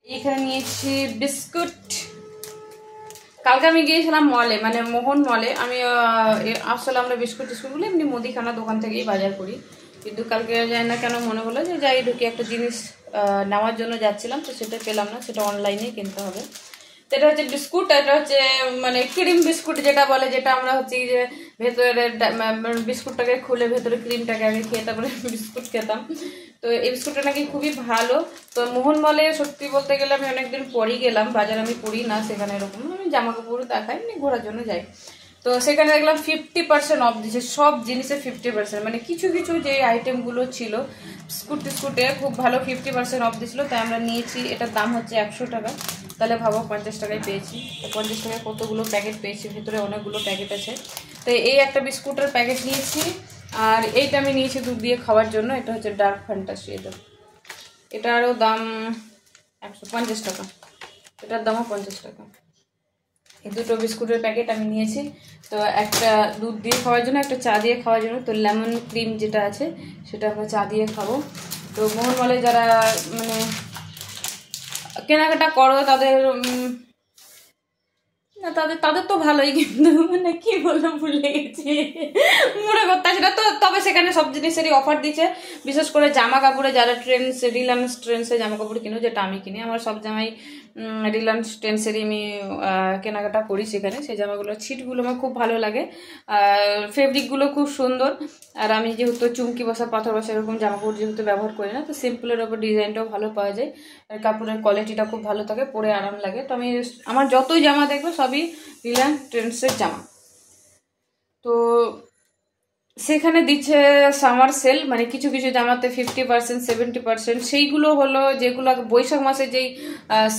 এখানে নিয়েছি বিস্কুট। কালকে আমি গিয়েছিলাম মলে, মানে মোহন মলে। আমি আসলে আমরা বিস্কুট টিস্কুটগুলো এমনি মুদিখানা দোকান থেকেই বাজার করি, কিন্তু কালকে জানি না কেন মনে হলো যে যাই ঢুকি একটা জিনিস নেওয়ার জন্য যাচ্ছিলাম, তো সেটা পেলাম না, সেটা অনলাইনেই কিনতে হবে। তো এটা হচ্ছে বিস্কুট, এটা হচ্ছে মানে ক্রিম বিস্কুট যেটা বলে, যেটা আমরা হচ্ছে যে ভেতরে বিস্কুটটাকে খুলে ভেতরে ক্রিমটাকে আগে খেয়ে তারপরে বিস্কুট খেতাম। তো এই বিস্কুটটা নাকি খুবই ভালো। তো মোহন মলে সত্যি বলতে গেলে আমি অনেকদিন পরই গেলাম, বাজার আমি করি না সেখানে, এরকম আমি জামা কাপড় দেখাই, এমনি ঘোরার জন্য যাই। তো সেখানে দেখলাম 50% অফ দিচ্ছে, সব জিনিসে 50%, মানে কিছু কিছু যে আইটেমগুলো ছিল বিস্কুট টিস্কুটে খুব ভালো 50% অফ দিচ্ছিলো। তাই আমরা নিয়েছি, এটার দাম হচ্ছে 100 টাকা। তাহলে ভাবো 50 টাকায় পেয়েছি। তো 50 টাকায় কতগুলো প্যাকেট পেয়েছি, ভেতরে অনেকগুলো প্যাকেট আছে। তো এই একটা বিস্কুটের প্যাকেট নিয়েছি, আর এইটা আমি নিয়েছি দুধ দিয়ে খাওয়ার জন্য, এটা হচ্ছে ডার্ক ফ্যান্টাসি। এটারও দাম 150 টাকা, এটার দামও 50 টাকা। এই দুটো বিস্কুটের প্যাকেট আমি নিয়েছি। তো একটা দুধ দিয়ে খাওয়ার জন্য, একটা চা দিয়ে খাওয়ার জন্য। তো লেমন ক্রিম যেটা আছে সেটা আমরা চা দিয়ে খাবো। তো মোহন মলে যারা মানে কেনাকাটা করো তাদের না, তাদের তো ভালোই, কিন্তু মানে কি বলবো ভুলে গেছি, মনে করতে না তো। তবে সেখানে সব জিনিসেরই অফার দিচ্ছে, বিশেষ করে জামা কাপড়ে, যারা রিলায়েন্স ট্রেন্ডসে জামা কাপড় কিনো, যেটা আমি কিনি, আমার সব জামাই রিলায়েন্স ট্রেন্ডসেরই আমি কেনাকাটা করি। সেখানে সেই জামাগুলোর ছিটগুলো আমার খুব ভালো লাগে, আর ফেব্রিকগুলো খুব সুন্দর। আর আমি যেহেতু চুমকি বসা পাথর বসা এরকম জামা কাপড় যেহেতু ব্যবহার করি না, তো সিম্পলের ওপর ডিজাইনটাও ভালো পাওয়া যায়, আর কাপড়ের কোয়ালিটিটা খুব ভালো থাকে, পরে আরাম লাগে। তো আমি আমার যতই জামা দেখবো সবই রিলায়েন্স ট্রেন্ডসের জামা। তো সেখানে দিচ্ছে সামার সেল, মানে কিছু কিছু জামাতে 50% 70%। সেইগুলো হলো যেগুলো বৈশাখ মাসে যেই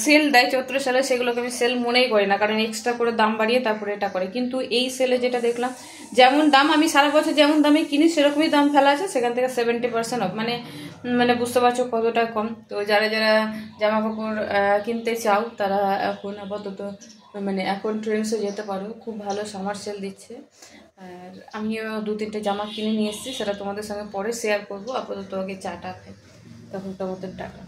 সেল দেয় চৈত্র সালে, সেগুলোকে আমি সেল মনেই করি না, কারণ এক্সট্রা করে দাম বাড়িয়ে তারপরে এটা করে। কিন্তু এই সেলে যেটা দেখলাম, যেমন দাম আমি সারা বছর যেমন দামে কিনি সেরকমই দাম ফেলা আছে, সেখান থেকে 70% অফ, মানে মানে বুঝতে পারছো কতটা কম। তো যারা যারা জামা কাপড় কিনতে চাও তারা এখন আপাতত মানে এখন ট্রেন্ডসে যেতে পারো, খুব ভালো সামার সেল দিচ্ছে। আর আমিও 2-3টে জামা কিনে নিয়ে এসেছি, সেটা তোমাদের সঙ্গে পরে শেয়ার করবো। আপাতত আগে চাটা খাই, তখন তোমাদের টাটা।